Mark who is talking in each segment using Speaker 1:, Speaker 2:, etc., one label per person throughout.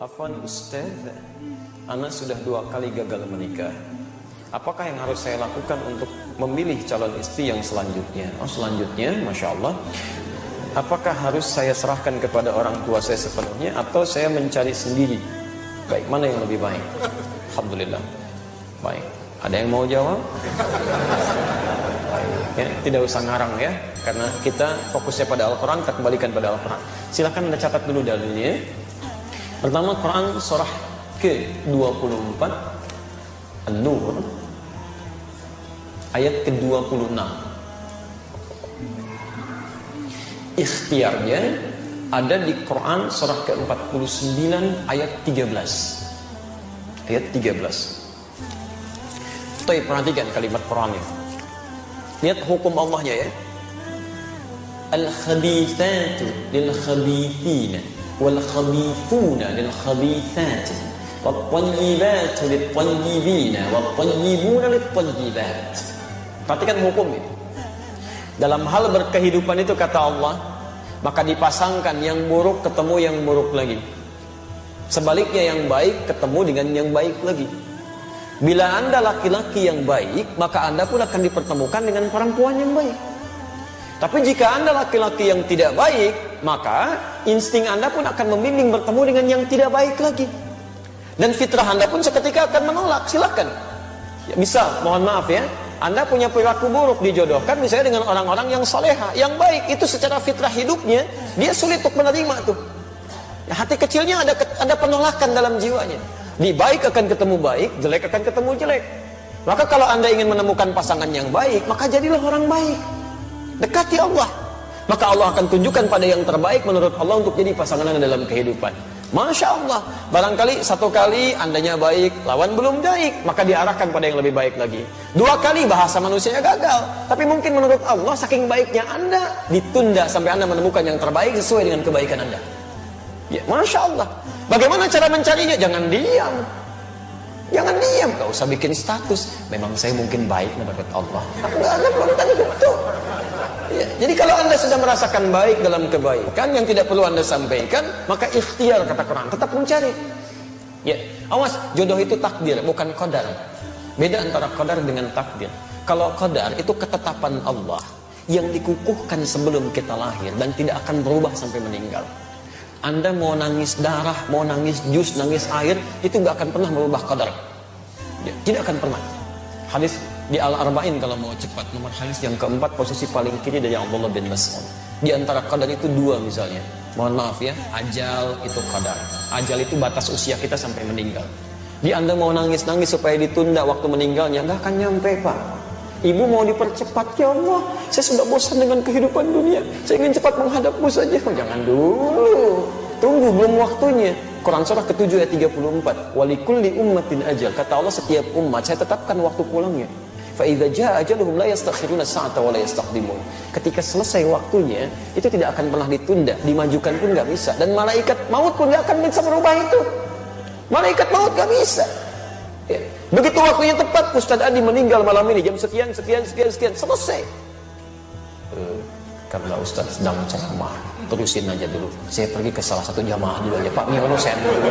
Speaker 1: Afwan Ustaz, Ana sudah 2 kali gagal menikah. Apakah yang harus saya lakukan untuk memilih calon istri yang selanjutnya? Oh, selanjutnya, Masya Allah. Apakah harus saya serahkan kepada orang tua saya sepenuhnya atau saya mencari sendiri? Baik, mana yang lebih baik? Alhamdulillah. Baik. Ada yang mau jawab? Ya, tidak usah ngarang ya, karena kita fokusnya pada Al-Quran, kita kembalikan pada Al-Quran. Silahkan Anda catat dulu dalilnya. Pertama, Quran surah ke-24 An-Nur ayat ke-26. Ikhtiarnya ada di Quran surah ke-49 ayat 13. Ayat 13. Baik, perhatikan kalimat Quran itu. Lihat hukum Allahnya ya. Al-khabithatu lil-khabithina wal-khabithuna lil-khabithati wat-tayyibatu lit-tayyibina wat-tayyibuna lit-tayyibat. Perhatikan hukum ini. Dalam hal berkehidupan itu kata Allah, maka dipasangkan yang buruk ketemu yang buruk lagi. Sebaliknya yang baik ketemu dengan yang baik lagi. Bila Anda laki-laki yang baik, maka Anda pun akan dipertemukan dengan perempuan yang baik. Tapi jika Anda laki-laki yang tidak baik, maka insting Anda pun akan membimbing bertemu dengan yang tidak baik lagi. Dan fitrah Anda pun seketika akan menolak. Silakan. Ya, misal, mohon maaf ya, Anda punya perilaku buruk dijodohkan misalnya dengan orang-orang yang soleha, yang baik, itu secara fitrah hidupnya dia sulit untuk menerima tuh. Ya, hati kecilnya ada penolakan dalam jiwanya. Di baik akan ketemu baik, jelek akan ketemu jelek. Maka kalau Anda ingin menemukan pasangan yang baik, maka jadilah orang baik. Dekati Allah. Maka Allah akan tunjukkan pada yang terbaik menurut Allah untuk jadi pasangan Anda dalam kehidupan. Masya Allah. Barangkali 1 kali Andanya baik, lawan belum baik, maka diarahkan pada yang lebih baik lagi. 2 kali bahasa manusianya gagal, tapi mungkin menurut Allah saking baiknya Anda, ditunda sampai Anda menemukan yang terbaik sesuai dengan kebaikan Anda. Ya, Masya Allah. Bagaimana cara mencarinya? Jangan diam. Jangan diam. Gak usah bikin status. Memang saya mungkin baik menurut Allah. Anda belum tentu. Ya, jadi kalau Anda sudah merasakan baik dalam kebaikan yang tidak perlu Anda sampaikan, maka ikhtiar kata Quran. Tetap mencari. Ya, awas. Jodoh itu takdir, bukan qadar. Beda antara qadar dengan takdir. Kalau qadar itu ketetapan Allah yang dikukuhkan sebelum kita lahir dan tidak akan berubah sampai meninggal. Anda mau nangis darah, mau nangis jus, nangis air, itu gak akan pernah merubah qadar. Ya, tidak akan pernah. Hadis di Al-Arba'in kalau mau cepat, nomor hadis yang keempat, posisi paling kiri dari Abdullah bin Mas'ud. Di antara qadar itu 2 misalnya. Mohon maaf ya, ajal itu qadar. Ajal itu batas usia kita sampai meninggal. Di Anda mau nangis-nangis supaya ditunda waktu meninggalnya, gak akan nyampe Pak. Ibu mau dipercepat, ya Allah, saya sudah bosan dengan kehidupan dunia, saya ingin cepat menghadapmu saja. Jangan dulu, tunggu, belum waktunya. Quran surah ke-7 ayat 34. Walikulli ummatin ajal. Kata Allah, setiap umat saya tetapkan waktu pulangnya. Fa idza jaa ajaluhum la yastakhiruna sa'ata wa la yastaqdimun. Ketika selesai waktunya, itu tidak akan pernah ditunda, dimajukan pun enggak bisa, dan malaikat maut pun enggak akan bisa merubah itu. Malaikat maut enggak bisa. Ya. Begitu waktunya tepat, Ustaz Adi meninggal malam ini jam sekian, selesai. Karena Ustaz sedang ceramah, terusin aja dulu. Saya pergi ke salah satu jamaah dulu aja, Pak Miono saya dulu.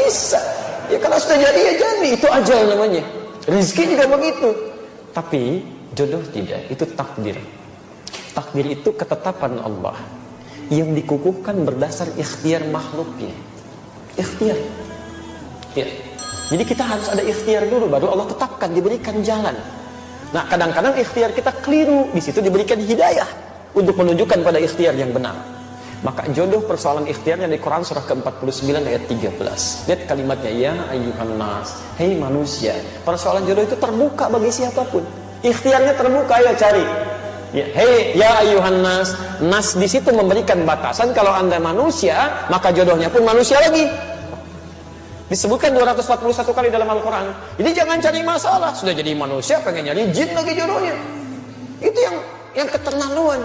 Speaker 1: Bisa. Ya kalau sudah jadi ya jadi, itu ajal namanya. Rezeki juga begitu. Tapi jodoh tidak, itu takdir. Takdir itu ketetapan Allah yang dikukuhkan berdasar ikhtiar makhluknya. Ikhtiar. Ya. Jadi kita harus ada ikhtiar dulu, baru Allah tetapkan, diberikan jalan. Nah, kadang-kadang ikhtiar kita keliru, di situ diberikan hidayah untuk menunjukkan pada ikhtiar yang benar. Maka jodoh persoalan ikhtiarnya di Quran surah ke-49 ayat 13. Lihat kalimatnya, ya ayyuhan nas, hei manusia. Persoalan jodoh itu terbuka bagi siapapun. Ikhtiarnya terbuka, ayo cari. Ya, hei ya ayyuhan nas. Nas di situ memberikan batasan, kalau Anda manusia, maka jodohnya pun manusia lagi. Disebutkan 241 kali dalam Al-Quran. Jadi jangan cari masalah. Sudah jadi manusia, pengen nyari jin lagi jodohnya. Itu yang keterlaluan.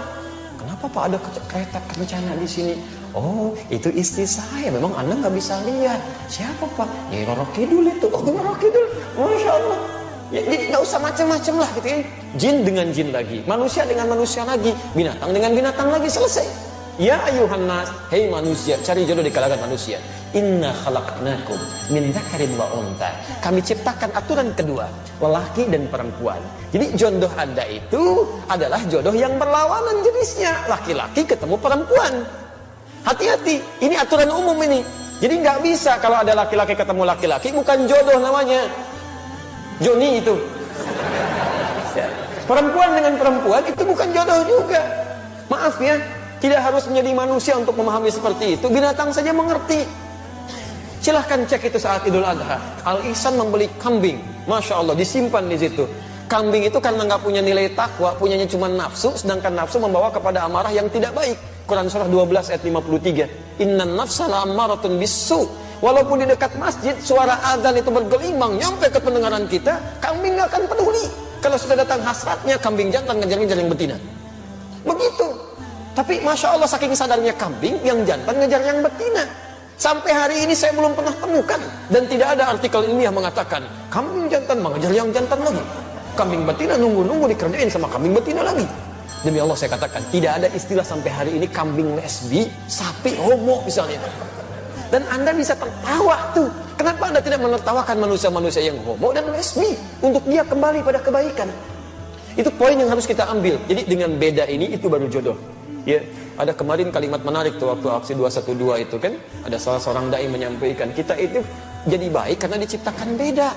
Speaker 1: Kenapa Pak ada kereta kencana di sini? Oh, itu istri saya. Memang Anda nggak bisa lihat. Siapa Pak? Ya Roro Kidul itu. Oh, Roro Kidul. Masya Allah. Ya, jadi nggak usah macam-macam lah gitu ya. Jin dengan jin lagi, manusia dengan manusia lagi, binatang dengan binatang lagi, selesai. Ya ayuhan nas, hei manusia, cari jodoh di kalangan manusia.
Speaker 2: Inna khalaqnakum min dzakarin wa untha. Kami ciptakan aturan kedua, lelaki dan perempuan. Jadi jodoh Anda itu adalah jodoh yang berlawanan jenisnya, laki-laki ketemu perempuan. Hati-hati, ini aturan umum ini. Jadi nggak bisa kalau ada laki-laki ketemu laki-laki, bukan jodoh namanya. Joni itu. Perempuan dengan perempuan itu bukan jodoh juga. Maaf ya, tidak harus menjadi manusia untuk memahami seperti itu. Binatang saja mengerti. Silahkan cek itu saat Idul Adha. Al-Ihsan membeli kambing, Masya Allah, disimpan di situ. Kambing itu karena nggak punya nilai takwa, punyanya cuma nafsu, sedangkan nafsu membawa kepada amarah yang tidak baik. Quran surah 12 ayat 53. Innan nafsa la'ammaratun bisu. Walaupun di dekat masjid suara adzan itu bergelimang nyampe ke pendengaran kita, kambing nggak akan peduli. Kalau sudah datang hasratnya, kambing jantan ngejar yang betina. Begitu. Tapi Masya Allah, saking sadarnya kambing, yang jantan ngejar yang betina. Sampai hari ini saya belum pernah temukan, dan tidak ada artikel ilmiah mengatakan kambing jantan mengejar yang jantan lagi, kambing betina nunggu-nunggu dikerjain sama kambing betina lagi. Demi Allah saya katakan, tidak ada istilah sampai hari ini kambing lesbi, sapi homo misalnya. Dan Anda bisa tertawa tuh. Kenapa Anda tidak menertawakan manusia-manusia yang homo dan lesbi untuk dia kembali pada kebaikan? Itu poin yang harus kita ambil. Jadi dengan beda ini, itu baru jodoh. Ya, ada kemarin kalimat menarik tuh waktu aksi 212 itu kan, ada salah seorang dai menyampaikan, kita itu jadi baik karena diciptakan beda.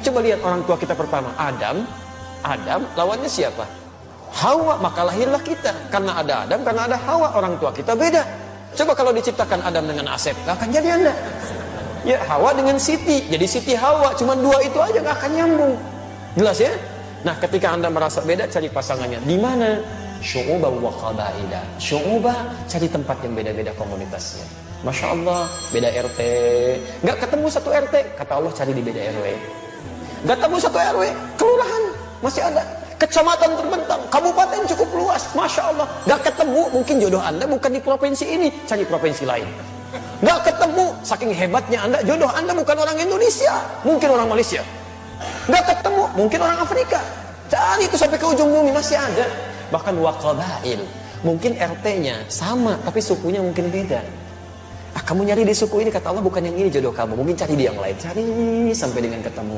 Speaker 2: Coba lihat orang tua kita pertama, Adam lawannya siapa? Hawa, maka lahirlah kita. Karena ada Adam, karena ada Hawa, orang tua kita beda. Coba kalau diciptakan Adam dengan Asep, gak akan jadi Anda. Ya, Hawa dengan Siti, jadi Siti Hawa, cuma dua itu aja gak akan nyambung. Jelas ya? Nah, ketika Anda merasa beda, cari pasangannya. Di mana? Syu'ubah wa qabaila. Syu'ubah, cari tempat yang beda-beda komunitasnya. Masya Allah, beda RT. Gak ketemu satu RT, kata Allah cari di beda RW. Gak ketemu satu RW, kelurahan, masih ada. Kecamatan terbentang, kabupaten cukup luas, Masya Allah. Gak ketemu, mungkin jodoh Anda bukan di provinsi ini, cari provinsi lain. Gak ketemu, saking hebatnya Anda, jodoh Anda bukan orang Indonesia, mungkin orang Malaysia. Gak ketemu, mungkin orang Afrika. Cari itu sampai ke ujung bumi, masih ada. Bahkan waqabail, mungkin RT-nya sama, tapi sukunya mungkin beda. Kamu nyari di suku ini, kata Allah bukan yang ini jodoh kamu, mungkin cari di yang lain. Cari sampai dengan ketemu.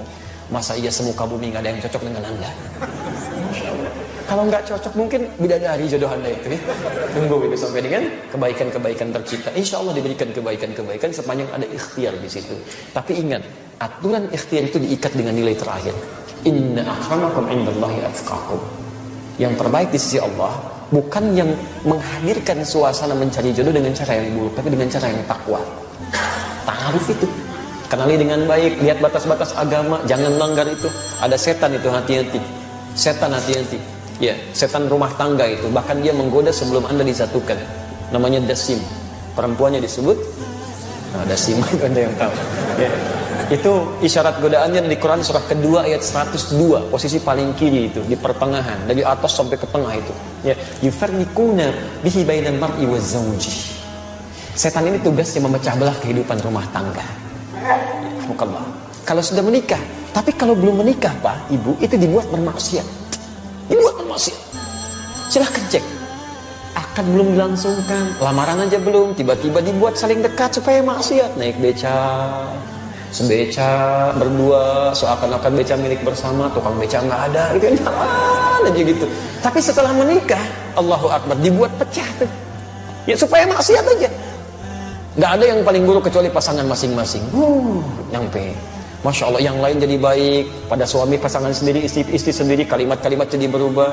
Speaker 2: Masa iya semuka bumi gak ada yang cocok dengan Anda? Kalau nggak cocok, mungkin bidadari jodoh Anda itu ya. Tunggu itu sampai dengan kebaikan-kebaikan tercipta. Insya Allah diberikan kebaikan-kebaikan sepanjang ada ikhtiar di situ. Tapi ingat, aturan ikhtiar itu diikat dengan nilai terakhir. Inna akramakum indallahi atqakum. Yang terbaik di sisi Allah bukan yang menghadirkan suasana mencari jodoh dengan cara yang buruk, tapi dengan cara yang takwa. Ta'aruf itu. Kenali dengan baik, lihat batas-batas agama, jangan langgar itu. Ada setan itu, hati-hati. Setan hati-hati. Ya, setan rumah tangga itu, bahkan dia menggoda sebelum Anda disatukan. Namanya dasim. Perempuannya disebut dasim, itu Anda yang tahu. Ya. Itu isyarat godaannya di Quran surah kedua ayat 102, posisi paling kiri itu, di pertengahan, dari atas sampai ke tengah itu. Ya, yufarriquna bihi bainal mar'i waz zawji. Setan ini tugasnya memecah belah kehidupan rumah tangga. Alhamdulillah. Kalau sudah menikah, tapi kalau belum menikah, Pak, Ibu, itu dibuat bermaksiat. Dibuat bermaksiat. Silahkan cek. Akad belum dilangsungkan, lamaran aja belum, tiba-tiba dibuat saling dekat supaya maksiat. Naik beca, sebeca, berdua, seakan-akan beca milik bersama, tukang beca nggak ada, gitu kan, aja gitu. Tapi setelah menikah, Allahu Akbar, dibuat pecah tuh. Ya supaya maksiat aja. Nggak ada yang paling buruk kecuali pasangan masing-masing. Nyampe. Masya Allah, yang lain jadi baik. Pada suami, pasangan sendiri, istri sendiri, kalimat-kalimat jadi berubah.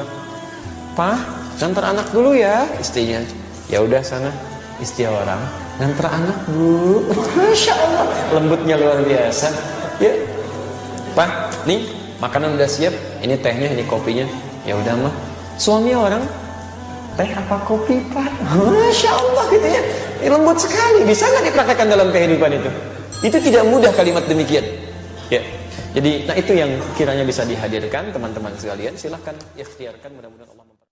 Speaker 2: Pak, ngantar anak dulu ya, istrinya. Ya udah sana, istri orang. Ngantar anak dulu. Masya Allah, lembutnya luar biasa. Ya, Pak, nih makanan udah siap. Ini tehnya, ini kopinya. Ya udah mah. Suami orang, teh apa kopi Pak? Masya Allah gitu ya. Lembut sekali. Bisa nggak dipraktekkan dalam kehidupan itu? Itu tidak mudah kalimat demikian. Ya. Jadi, nah itu yang kiranya bisa dihadirkan teman-teman sekalian. Silahkan ikhtiarkan, mudah-mudahan Allah